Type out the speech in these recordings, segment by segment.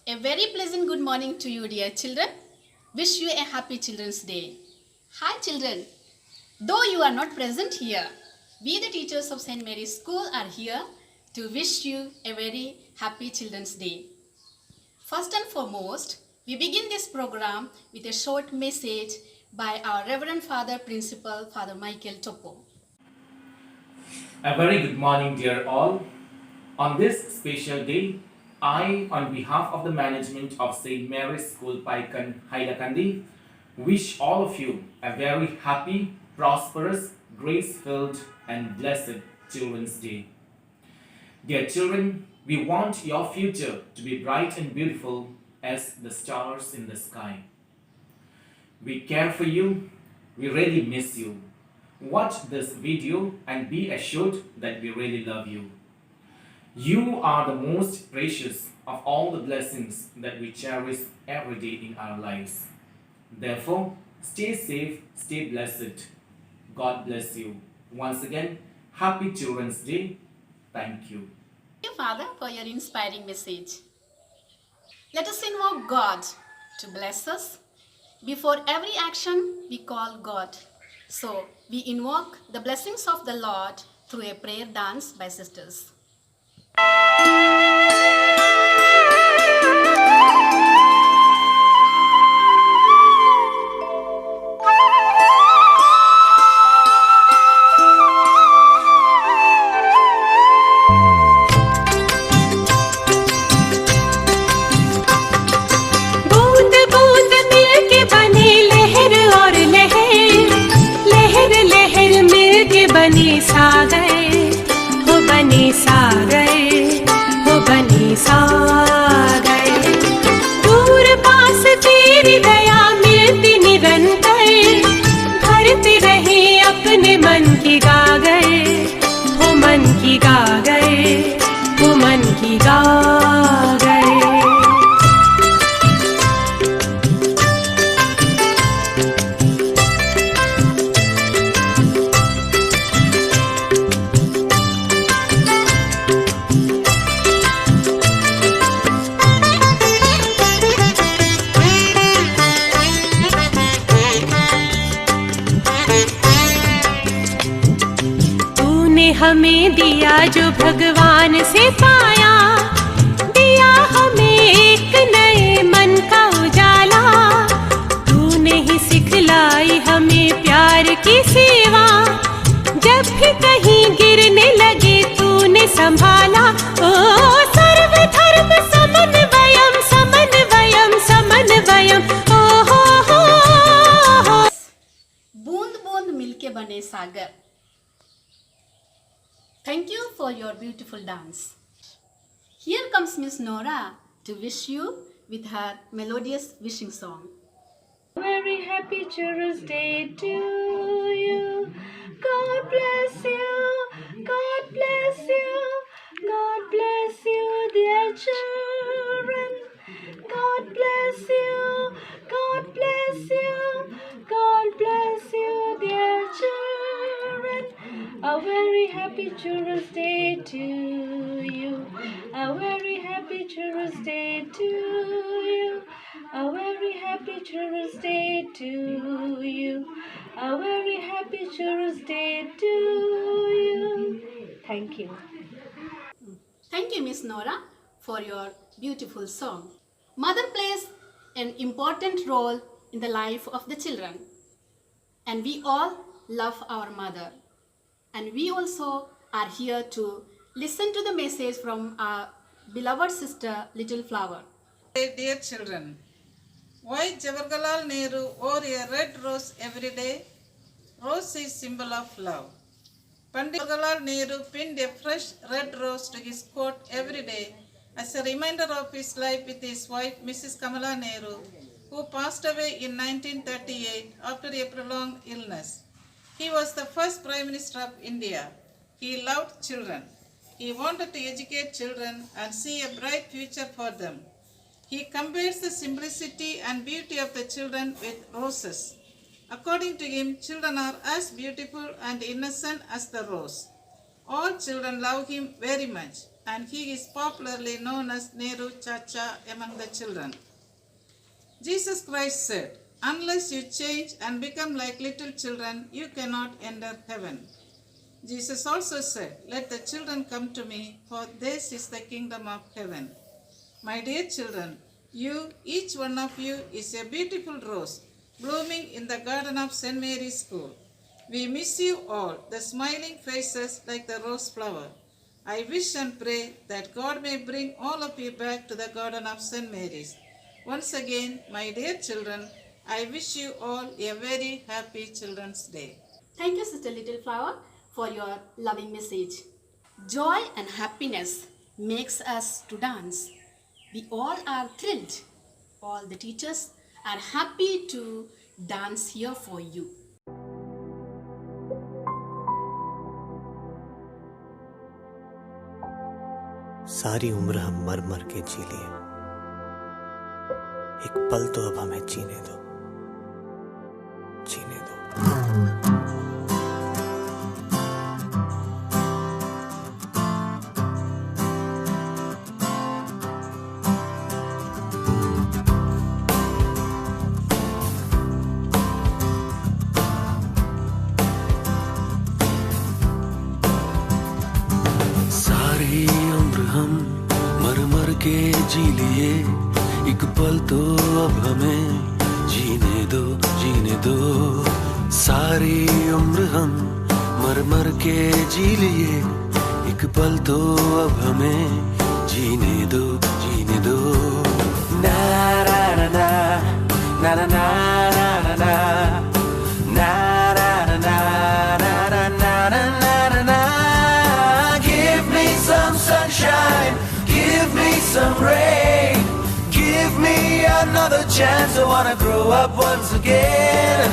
A very pleasant good morning to you, dear children. Wish you a happy Children's Day. Hi, children. Though you are not present here, we, the teachers of St. Mary's School, are here to wish you a very happy Children's Day. First and foremost, we begin this program with a short message by our Reverend Father Principal, Father Michael Topo. A very good morning, dear all. On this special day, I, on behalf of the management of St. Mary's School Paikan, Hailakandi, wish all of you a very happy, prosperous, grace-filled, and blessed Children's Day. Dear children, we want your future to be bright and beautiful as the stars in the sky. We care for you. We really miss you. Watch this video and be assured that we really love you. You are the most precious of all the blessings that we cherish every day in our lives. Therefore, stay safe, stay blessed. God bless you. Once again, Happy Children's Day. Thank you. Thank you, Father, for your inspiring message. Let us invoke God to bless us. Before every action, we call God. So, we invoke the blessings of the Lord through a prayer dance by sisters. बूंद बूंद मिलके बनी लहर और लहर, लहर लहर मिलके बनी सागर, हो बनी सागर, हो बनी सागर। दूर पास तेरी दया मिलती निरंतर, भरते रहे अपने मन की गागर, हो मन की गागर, हो मन की गागर। तूने हमें दिया जो भगवान से पाया, दिया हमें एक नए मन का उजाला। तूने ही सिखलाई हमें प्यार की सेवा, जब भी कहीं गिरने लगे तूने संभाला। ओ सर्वधर्म समन्वयम समन्वयम समन्वयम, ओ हो। बूंद बूंद मिलके बने सागर. Thank you for your beautiful dance. Here comes Miss Nora to wish you with her melodious wishing song. Very happy Children's Day to you. God bless you. God bless you. God bless you, dear children. God bless you. God bless you. God bless you, dear children. A very happy Children's Day to you. A very happy Children's Day to you. A very happy Children's Day to you. A very happy Children's Day to you. Thank you. Thank you, Miss Nora, for your beautiful song. Mother plays an important role in the life of the children, and we all love our mother. And we also are here to listen to the message from our beloved sister, Little Flower. Dear children, why Jawaharlal Nehru wore a red rose every day? Rose is symbol of love. Pandit Jawaharlal Nehru pinned a fresh red rose to his coat every day as a reminder of his life with his wife, Mrs. Kamala Nehru, who passed away in 1938 after a prolonged illness. He was the first Prime Minister of India. He loved children. He wanted to educate children and see a bright future for them. He compares the simplicity and beauty of the children with roses. According to him, children are as beautiful and innocent as the rose. All children love him very much. and he is popularly known as Nehru Chacha among the children. Jesus Christ said, "Unless you change and become like little children, you cannot enter heaven." Jesus also said, "Let the children come to me, for this is the kingdom of heaven." My dear children, you, each one of you, is a beautiful rose blooming in the garden of St. Mary's School. We miss you all, the smiling faces like the rose flower. I wish and pray that God may bring all of you back to the garden of St. Mary's. Once again, my dear children, I wish you all a very happy Children's Day. Thank you, Sister Little Flower, for your loving message. Joy and happiness makes us to dance. We all are thrilled. All the teachers are happy to dance here for you. सारी उम्र हम मर मर के जी लिए, एक पल तो अब हमें जीने दो, जीने दो। सारी उम्र हम मर मर के जी लिए, एक पल तो अब हमें जीने दो, जीने दो। सारी उम्र हम मर मर के जी लिए, एक पल तो अब हमें जीने दो, जीने दो। ना ना ना ना ना ना ना ना ना ना ना ना ना ना ना। Give me some sunshine, give me some rain, give me another chance. I wanna grow up once again.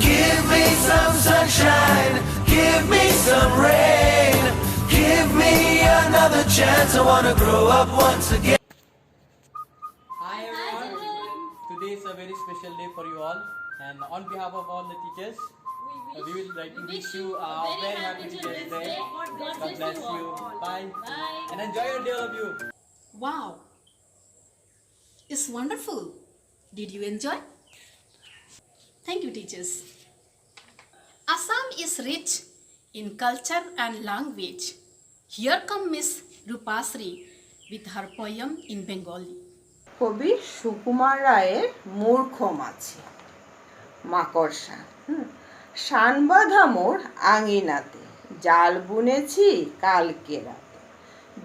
Give me some sunshine, give me some rain, give me another chance. I wanna grow up once again. Hi everyone, today is a very special day for you all, and on behalf of all the teachers, we would like to wish you a very happy Teachers Day. God bless you. Bye. And enjoy your day, all of you. Wow! It's wonderful. Did you enjoy? Thank you, teachers. Assam is rich in culture and language. Here comes Miss Rupasri with her poem in Bengali. কবি সুকুমার রায়ের মূর্খ মাছি। মাকড়সা। শান বাঁধা মোর আঙিনাতে, জাল বুনেছি কালকে রাতে,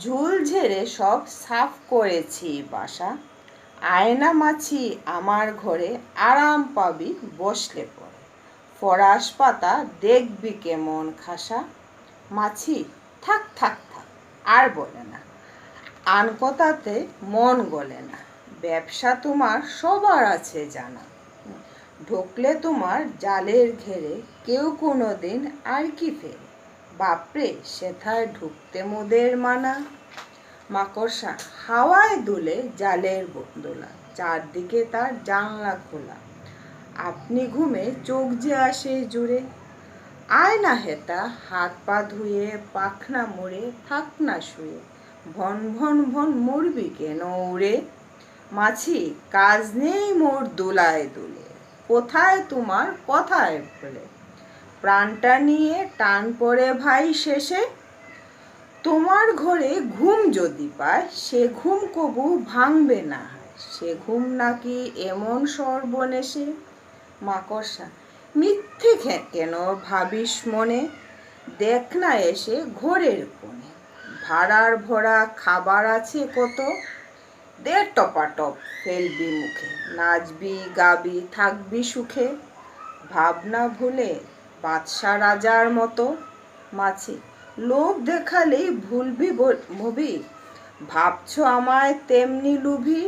ঝুল ঝেড়ে সব সাফ করেছি বাসা। আয়না মাছি আমার ঘরে, আরাম পাবি বসলে পরে, ফরাস পাতা দেখবি কেমন খাসা। মাছি থাক থাক থাক, আর বলে না, আনকতাতে মন গলে না, ব্যবসা তোমার সবার আছে জানা, ঢুকলে তোমার জালের ঘেরে কেউ কোনো দিন আর কি ফেরে, বাপরে সেথায় ঢুকতে মোদের মানা। মাকড়সা হাওয়ায় দুলে জালের দোলা, চারদিকে তার জানলা খোলা, আপনি ঘুমে চোখ যে আসে জুড়ে, আয় না হেতা হাত পা ধুয়ে, পাখনা মুড়ে থাক না শুয়ে, ভন ভন ভন মরবি কেন উড়ে। মাছি কাজ নেই মোর দোলায় দুলে, কোথায় তোমার কথায় বলে, প্রাণটা নিয়ে টান পড়ে ভাই শেষে, তোমার ঘরে ঘুম যদি পায়, সে ঘুম কবু ভাঙবে না, সে ঘুম নাকি এমন সর্বনেশে। মাকড়সা মিথ্যে কেন ভাবিস মনে, দেখ না এসে ঘোরের কোণে, ভাড়ার ভরা খাবার আছে কত, দে টপাটপ ফেলবি মুখে, নাচবি গাবি থাকবি সুখে, ভাবনা ভুলে বাদশা রাজার মতো। মাছি লোভ দেখালেই ভুলবি ভবি, ভাবছো আমায় তেমনি লুভি,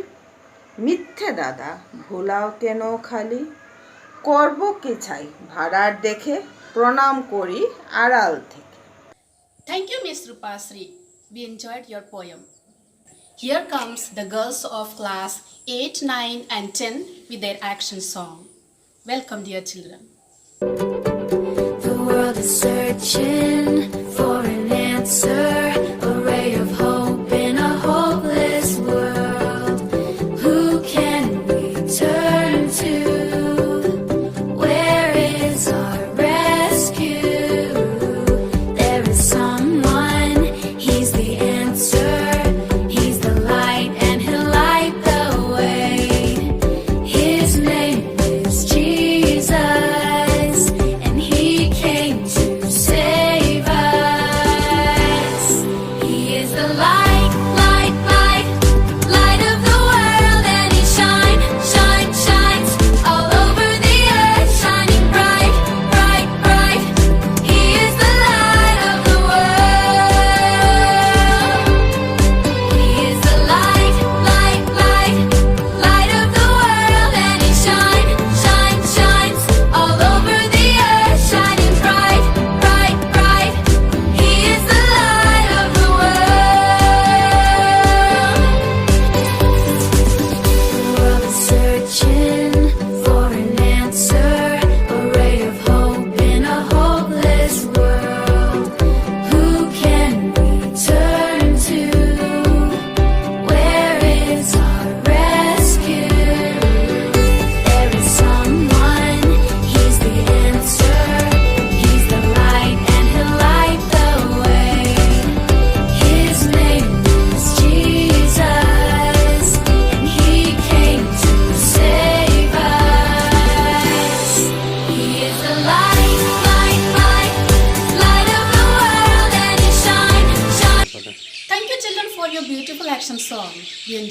মিথ্যে দাদা ভোলাও কেন খালি, করব কি চাই ভাড়ার দেখে, প্রণাম করি আড়াল থেকে। Thank you, Miss Rupasri. We enjoyed your poem. Here comes the girls of class 8, 9 and 10 with their action song. Welcome, dear children. The world is searching for an answer, a ray of hope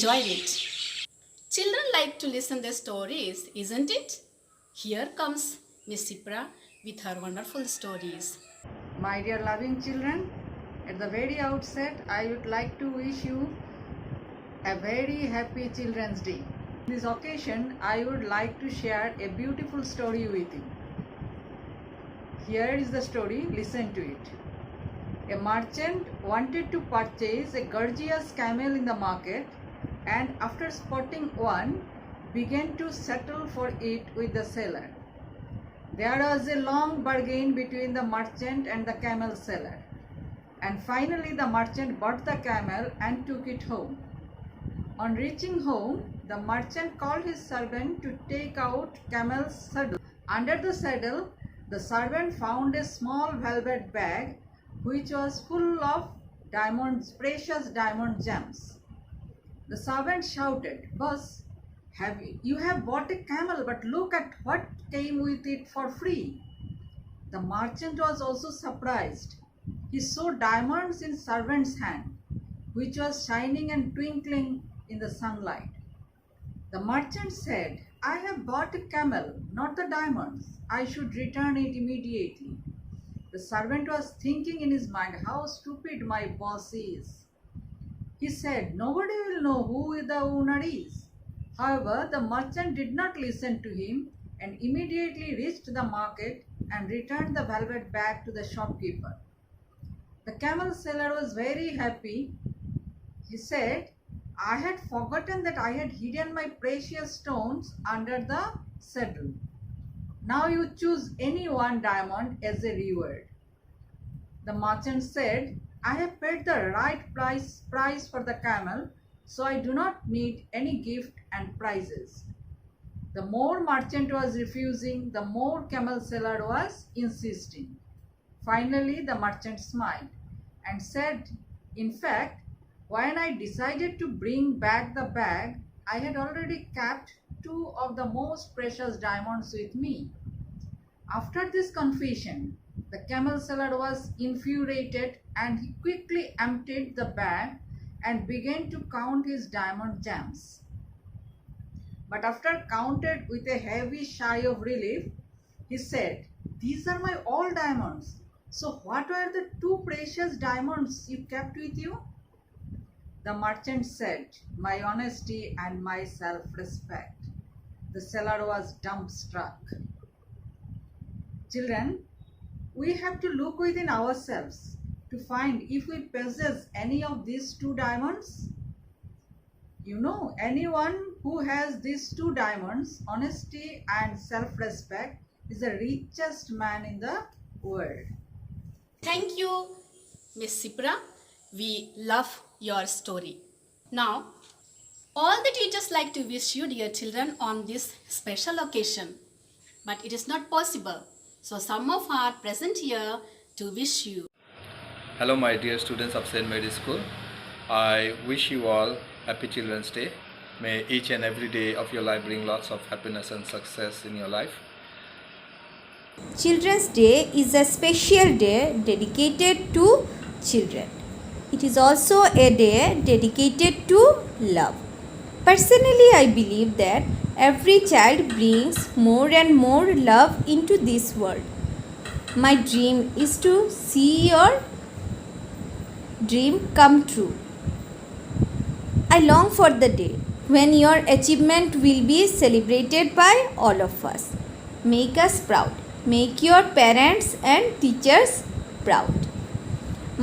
enjoyed it. Children like to listen their stories, isn't it? Here comes Miss Sipra with her wonderful stories. My dear loving children, at the very outset, I would like to wish you a very happy Children's Day. On this occasion, I would like to share a beautiful story with you. Here is the story, listen to it. A merchant wanted to purchase a gorgeous camel in the market, and after spotting one, began to settle for it with the seller. There was a long bargain between the merchant and the camel seller, and finally the merchant bought the camel and took it home. On reaching home, the merchant called his servant to take out camel's saddle. Under the saddle, the servant found a small velvet bag which was full of diamonds, precious diamond gems. The servant shouted, "Boss, you have bought a camel, but look at what came with it for free." The merchant was also surprised. He saw diamonds in servant's hand, which was shining and twinkling in the sunlight. The merchant said, "I have bought a camel, not the diamonds. I should return it immediately." The servant was thinking in his mind, how stupid my boss is. He said, "Nobody will know who the owner is." However, the merchant did not listen to him and immediately reached the market and returned the velvet bag to the shopkeeper. The camel seller was very happy. He said, "I had forgotten that I had hidden my precious stones under the saddle. Now you choose any one diamond as a reward." The merchant said, "I have paid the right price for the camel, so I do not need any gift and prizes." The more merchant was refusing, the more camel seller was insisting. Finally, the merchant smiled and said, "In fact, when I decided to bring back the bag, I had already kept 2 of the most precious diamonds with me." After this confession, the camel seller was infuriated and he quickly emptied the bag and began to count his diamond gems. But after counted with a heavy sigh of relief, he said, "These are my all diamonds. So what were the 2 precious diamonds you kept with you?" The merchant said, "My honesty and my self-respect." The seller was dumbstruck. Children, we have to look within ourselves to find if we possess any of these 2 diamonds. You know, anyone who has these 2 diamonds, honesty and self-respect, is the richest man in the world. Thank you, Miss Sipra. We love your story. Now, all the teachers like to wish you, dear children, on this special occasion. But it is not possible. So some of are present here to wish you. Hello my dear students of St. Mary's School. I wish you all happy Children's Day. May each and every day of your life bring lots of happiness and success in your life. Children's Day is a special day dedicated to children. It is also a day dedicated to love. Personally, I believe that every child brings more and more love into this world. My dream is to see your dream come true. I long for the day when your achievement will be celebrated by all of us. Make us proud. Make your parents and teachers proud.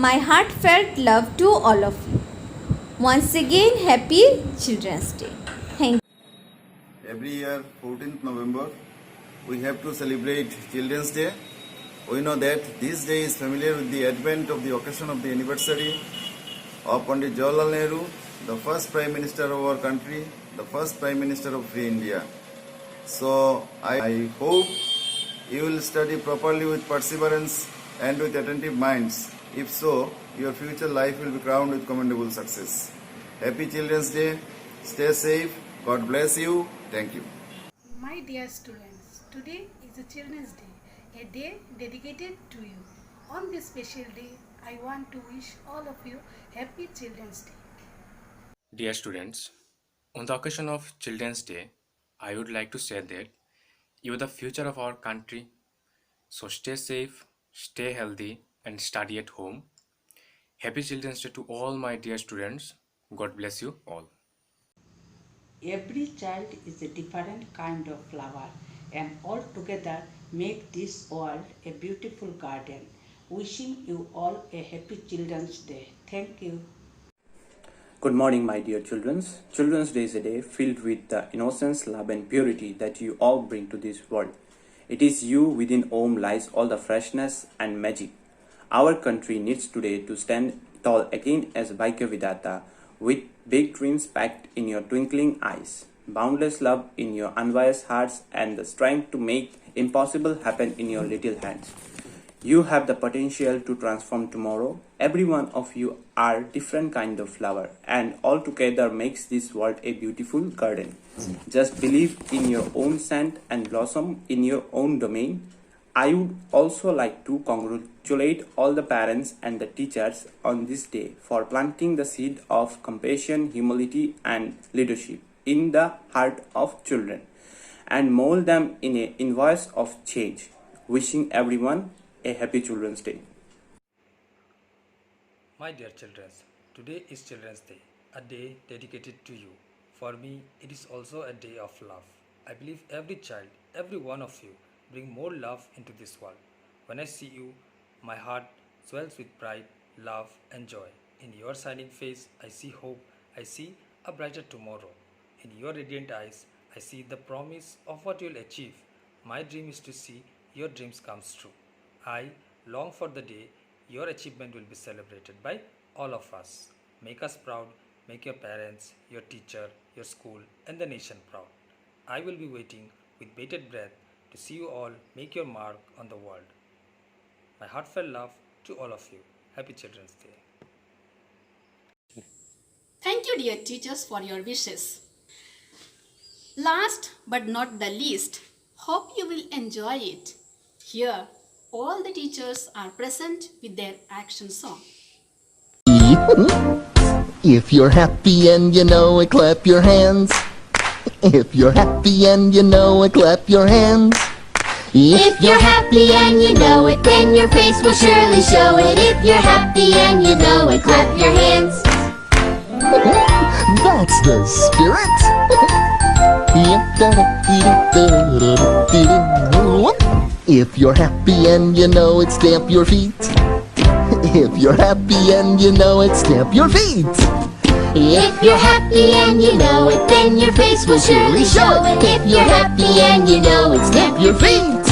My heartfelt love to all of you. Once again, happy Children's Day. Thank you. Every year, 14th November, we have to celebrate Children's Day. We know that this day is familiar with the advent of the occasion of the anniversary of Pandit Jawaharlal Nehru, the first Prime Minister of our country, the first Prime Minister of Free India. So I hope you will study properly with perseverance and with attentive minds. If so, your future life will be crowned with commendable success. Happy Children's Day. Stay safe. God bless you. Thank you. My dear students, today is a Children's Day, a day dedicated to you. On this special day, I want to wish all of you happy Children's Day. Dear students, On the occasion of Children's Day, I would like to say that you are the future of our country. So stay safe, stay healthy, and study at home. Happy Children's Day to all my dear students. God bless you all. Every child is a different kind of flower, and all together make this world a beautiful garden. Wishing you all a happy Children's Day. Thank you. Good morning, my dear children. Children's Day is a day filled with the innocence, love, and purity that you all bring to this world. It is you within whom lies all the freshness and magic. Our country needs today to stand tall again as Bhaikya Vidata, with big dreams packed in your twinkling eyes, boundless love in your unbiased hearts, and the strength to make impossible happen in your little hands. You have the potential to transform tomorrow. Every one of you are different kind of flower, and all together makes this world a beautiful garden. Just believe in your own scent and blossom in your own domain. I would also like to congratulate all the parents and the teachers on this day for planting the seed of compassion, humility, and leadership in the heart of children and mold them in a invoice of change. Wishing everyone a happy Children's Day. My dear children, today is Children's Day, a day dedicated to you. For me, it is also a day of love. I believe every child, every one of you, bring more love into this world. When I see you, my heart swells with pride, love, and joy. In your shining face, I see hope. I see a brighter tomorrow. In your radiant eyes, I see the promise of what you'll achieve. My dream is to see your dreams come true. I long for the day your achievement will be celebrated by all of us. Make us proud, make your parents, your teacher, your school, and the nation proud. I will be waiting with bated breath to see you all make your mark on the world. My heartfelt love to all of you. Happy Children's Day. Thank you, dear teachers, for your wishes. Last but not the least, hope you will enjoy it. Here, all the teachers are present with their action song. If you're happy and you know it, clap your hands. If you're happy and you know it, clap your hands. If you're happy and you know it, then your face will surely show it. If you're happy and you know it, clap your hands. That's the spirit. If you're happy and you know it, stamp your feet. If you're happy and you know it, stamp your feet. If you're happy and you know it, then your face will surely show it. If you're happy and you know it, stamp your feet.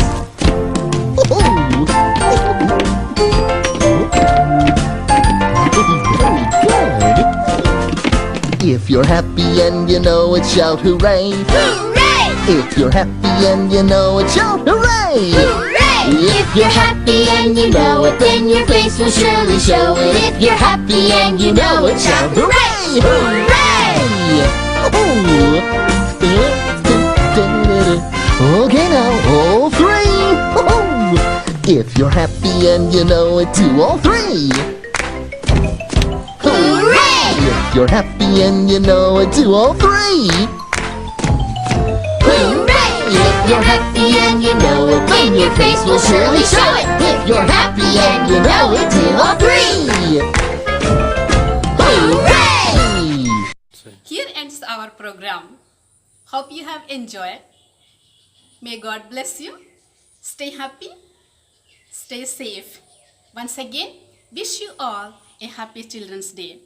If you're happy and you know it, shout hooray! Hooray! If you're happy and you know it, shout hooray! Hooray! If you're happy and you know it, then your face will surely show it. If you're happy and you know it, shout hooray! Hooray! Okay now, all three! If you're happy and you know it, do all three! If you're happy and you know it, do all three! Hooray! If you're happy and you know it, then your face will surely show it. If you're happy and you know it, do all three! Hooray! Here ends our program. Hope you have enjoyed. May God bless you. Stay happy. Stay safe. Once again, wish you all a happy Children's Day.